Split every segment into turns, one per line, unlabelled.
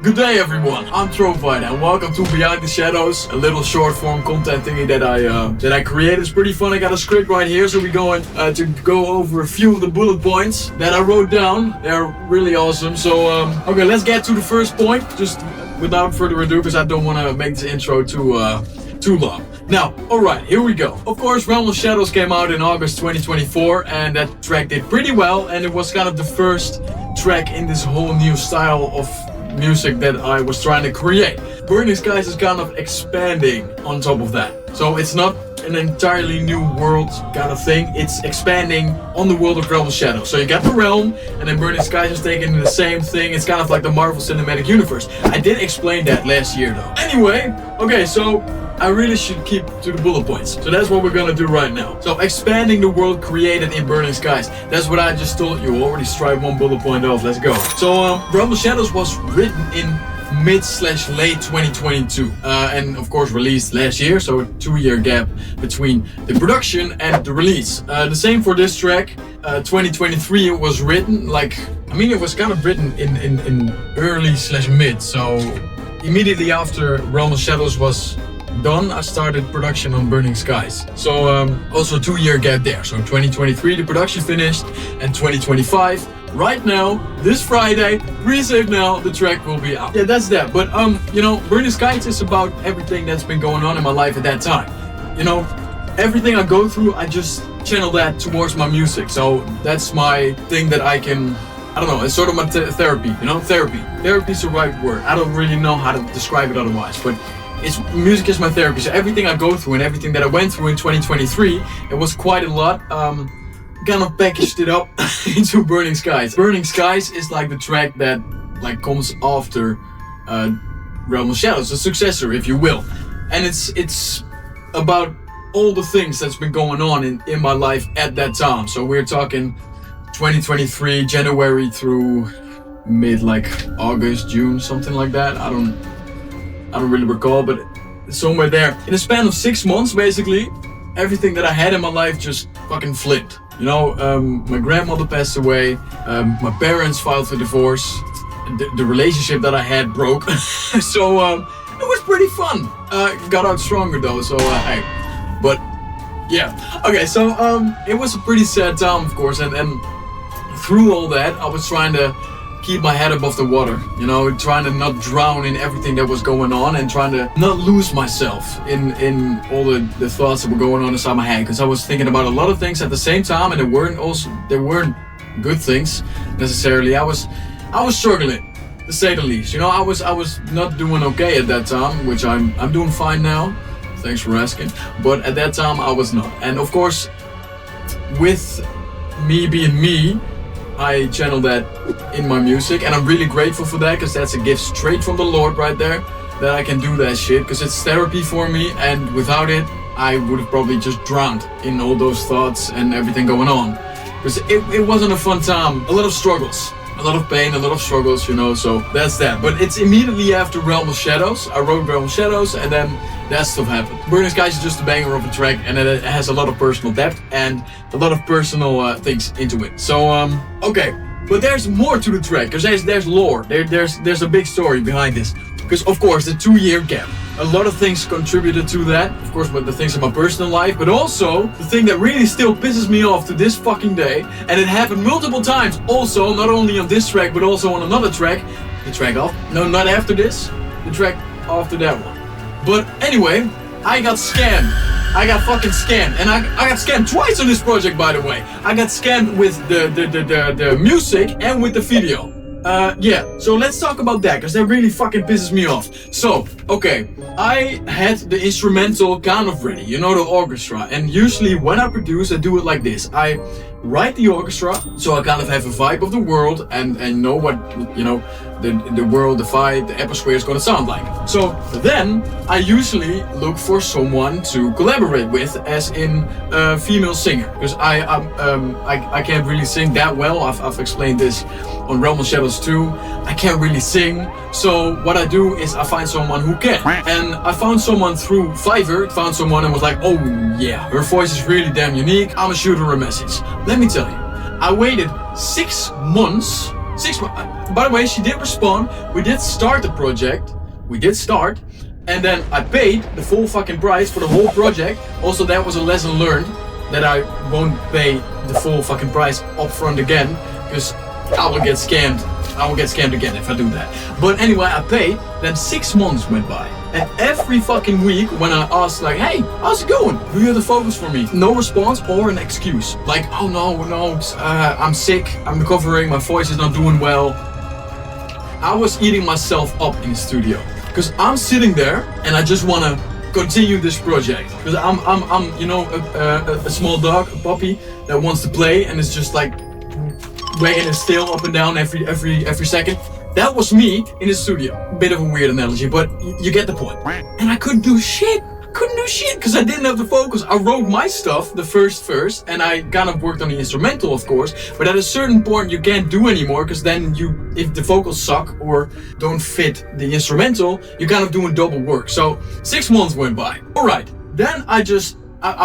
Good day everyone, I'm Trowfighter and welcome to Behind the Shadows, a little short form content thingy that I created. It's pretty fun. I got a script right here, so we're going to go over a few of the bullet points that I wrote down. They're really awesome. So okay, let's get to the first point, just without further ado, because I don't want to make this intro too long. Now, alright, here we go. Of course, Realm of Shadows came out in August 2024 and that track did pretty well, and it was kind of the first track in this whole new style of music that I was trying to create. Burning Skies is kind of expanding on top of that. So it's not an entirely new world kind of thing, it's expanding on the world of Realm of Shadows. So you got the realm, and then Burning Skies is taking the same thing. It's kind of like the Marvel Cinematic Universe. I did explain that last year though. Anyway, okay, so I really should keep to the bullet points. So that's what we're gonna do right now. So expanding the world created in Burning Skies. That's what I just told you. Already strike one bullet point off. Let's go. So Realm of Shadows was written in mid/late 2022 and of course released last year. So a 2-year gap between the production and the release. The same for this track. 2023 it was written it was kind of written in early/mid. So immediately after Realm of Shadows was done, I started production on Burning Skies. So also 2-year gap there. So 2023 the production finished, and 2025 right now, this Friday, pre-save now, the track will be out. Yeah, that's that. But you know, Burning Skies is about everything that's been going on in my life at that time. You know, everything I go through, I just channel that towards my music. So that's my thing that I can, I don't know, it's sort of my therapy, you know, therapy. Therapy is the right word. I don't really know how to describe it otherwise, but music is my therapy. So everything I go through and everything that I went through in 2023, it was quite a lot. Kind of packaged it up into Burning Skies. Burning Skies is like the track that comes after Realm of Shadows, the successor, if you will. And it's about all the things that's been going on in my life at that time. So we're talking 2023, January through mid August, June, something like that. I don't really recall, but somewhere there. In a span of 6 months, basically, everything that I had in my life just fucking flipped. You know, my grandmother passed away, my parents filed for divorce, the relationship that I had broke. So it was pretty fun. Got out stronger though, so hey. But yeah, okay, so it was a pretty sad time, of course, and through all that, I was trying to keep my head above the water, you know, trying to not drown in everything that was going on, and trying to not lose myself in all the thoughts that were going on inside my head, because I was thinking about a lot of things at the same time, and they weren't good things necessarily. I was struggling, to say the least. You know, I was not doing okay at that time, which I'm doing fine now. Thanks for asking. But at that time I was not. And of course, with me being me, I channel that in my music, and I'm really grateful for that, because that's a gift straight from the Lord right there, that I can do that shit, because it's therapy for me, and without it I would have probably just drowned in all those thoughts and everything going on, because it wasn't a fun time. A lot of struggles, a lot of pain, a lot of struggles, you know, so that's that. But it's immediately after Realm of Shadows. I wrote Realm of Shadows, and then that stuff happened. Burning Skies is just a banger of a track, and it has a lot of personal depth and a lot of personal things into it. So okay, but there's more to the track, because there's lore. There's a big story behind this. Because of course the 2-year gap, a lot of things contributed to that. Of course, but the things in my personal life, but also the thing that really still pisses me off to this fucking day, and it happened multiple times. Also, not only on this track, but also on another track. The track off? No, not after this. The track after that one. But anyway, I got scammed. I got fucking scammed, and I got scammed twice on this project, by the way. I got scammed with the music and with the video. Yeah, so let's talk about that, because that really fucking pisses me off. So, okay, I had the instrumental kind of ready, you know, the orchestra. And usually when I produce, I do it like this. I write the orchestra, so I kind of have a vibe of the world and know what, you know, the world, the vibe, the atmosphere is gonna sound like. So then I usually look for someone to collaborate with, as in a female singer, because I can't really sing that well. I've explained this on Realm of Shadows 2. I can't really sing, so what I do is I find someone who can. And I found someone through Fiverr, found someone and was like, oh yeah, her voice is really damn unique, I'ma shoot her a message. Let me tell you, I waited 6 months 6 months. By the way, she did respond. We did start the project. We did start. And then I paid the full fucking price for the whole project. Also, that was a lesson learned. That I won't pay the full fucking price upfront again. Because I will get scammed. I will get scammed again if I do that. But anyway, I paid. Then 6 months went by. And every fucking week when I asked like, hey, how's it going? Do you have the focus for me? No response or an excuse. Like, oh no, I'm sick. I'm recovering. My voice is not doing well. I was eating myself up in the studio. Because I'm sitting there and I just want to continue this project. Because I'm you know, a small dog, a puppy that wants to play and is just like wagging his tail up and down every second. That was me in the studio. Bit of a weird analogy, but you get the point. And I couldn't do shit. Couldn't do shit because I didn't have the focus. I wrote my stuff, the first verse, and I kind of worked on the instrumental, of course. But at a certain point, you can't do anymore because then if the vocals suck or don't fit the instrumental, you're kind of doing double work. So 6 months went by. All right, then I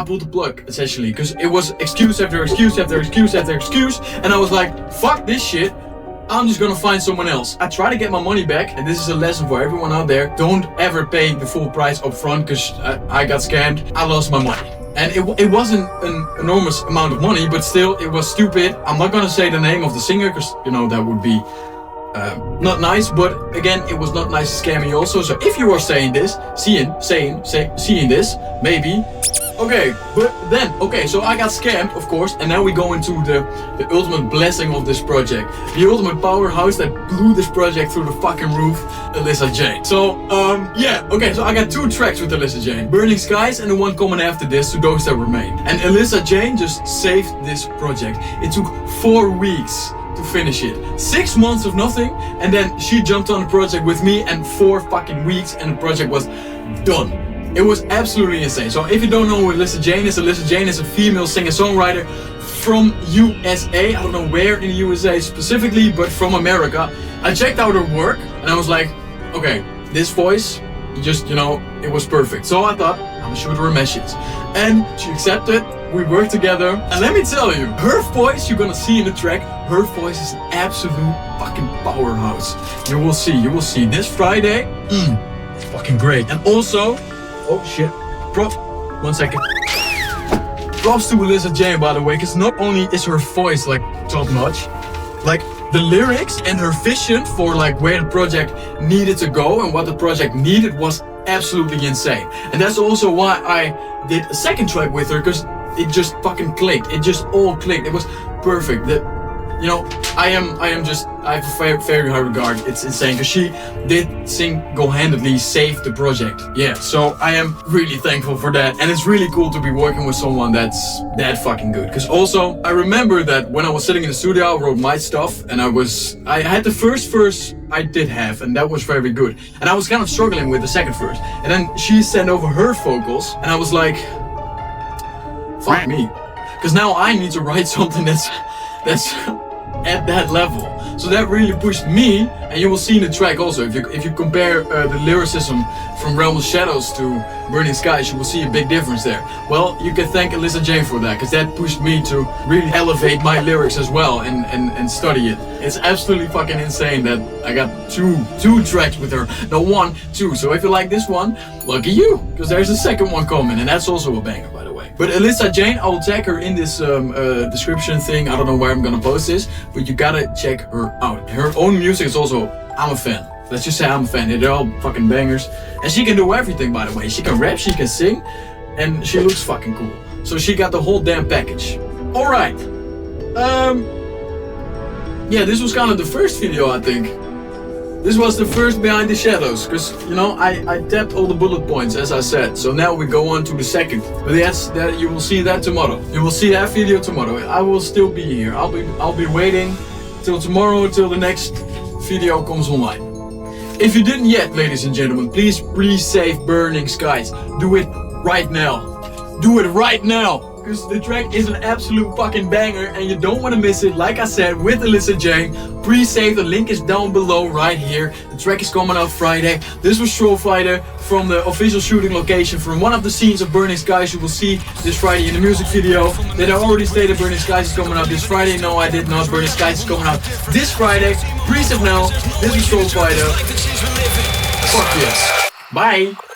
pulled the plug essentially because it was excuse after excuse after excuse after excuse, and I was like, fuck this shit. I'm just gonna find someone else. I try to get my money back, and this is a lesson for everyone out there. Don't ever pay the full price up front, because I got scammed. I lost my money. And it wasn't an enormous amount of money, but still, it was stupid. I'm not gonna say the name of the singer, because, you know, that would be not nice. But again, it was not nice to scam me also. So if you are saying this, seeing this, maybe. Okay, but then, so I got scammed, of course, and now we go into the ultimate blessing of this project. The ultimate powerhouse that blew this project through the fucking roof, Alyssa Jane. So, so I got 2 tracks with Alyssa Jane. Burning Skies and the one coming after this, To Those That Remain. And Alyssa Jane just saved this project. It took 4 weeks to finish it. 6 months of nothing, and then she jumped on the project with me, and 4 fucking weeks, and the project was done. It was absolutely insane. So if you don't know who Alyssa Jane is a female singer-songwriter from USA. I don't know where in the USA specifically, but from America. I checked out her work and I was like, okay, this voice, just, you know, it was perfect. So I thought, I'm gonna shoot her a message. And she accepted, we worked together. And let me tell you, her voice, you're gonna see in the track, her voice is an absolute fucking powerhouse. You will see this Friday. It's fucking great. And also, oh shit. 1 second. Props to Alyssa Jane, by the way, because not only is her voice like top notch, like the lyrics and her vision for like where the project needed to go and what the project needed was absolutely insane. And that's also why I did a second track with her, because it just fucking clicked. It just all clicked. It was perfect. You know, I have a very high regard. It's insane because she did single-handedly save the project. Yeah, so I am really thankful for that. And it's really cool to be working with someone that's that fucking good. Because also, I remember that when I was sitting in the studio, I wrote my stuff and I had the first verse I did have, and that was very good. And I was kind of struggling with the second verse. And then she sent over her vocals and I was like, fuck me. Because now I need to write something that's at that level. So that really pushed me, and you will see in the track also, if you compare the lyricism from Realm of Shadows to Burning Skies, you will see a big difference there. Well, you can thank Alyssa Jane for that, because that pushed me to really elevate my lyrics as well and study it. It's absolutely fucking insane that I got two tracks with her. No, 1, 2. So if you like this one, lucky you, because there's a second one coming, and that's also a banger, by the way. But Alyssa Jane, I will tag her in this description thing. I don't know where I'm gonna post this, but you gotta check her out. Her own music is also, I'm a fan. Let's just say I'm a fan. They're all fucking bangers. And she can do everything, by the way. She can rap, she can sing, and she looks fucking cool. So she got the whole damn package. Alright. Yeah, this was kind of the first video, I think. This was the first Behind the Shadows, because, you know, I tapped all the bullet points, as I said. So now we go on to the second. But that you will see that tomorrow. You will see that video tomorrow. I will still be here. I'll be waiting till tomorrow, till the next video comes online. If you didn't yet, ladies and gentlemen, please pre-save Burning Skies. Do it right now. Do it right now. because the track is an absolute fucking banger and you don't want to miss it. Like I said, with Alyssa J. Pre-save, the link is down below right here. The track is coming out Friday. This was Trowfighter from the official shooting location from one of the scenes of Burning Skies. You will see this Friday in the music video that I already stated Burning Skies is coming out this Friday. No, I did not. Burning Skies is coming out this Friday. Pre-save now. This is Trowfighter. Fuck yes. Bye.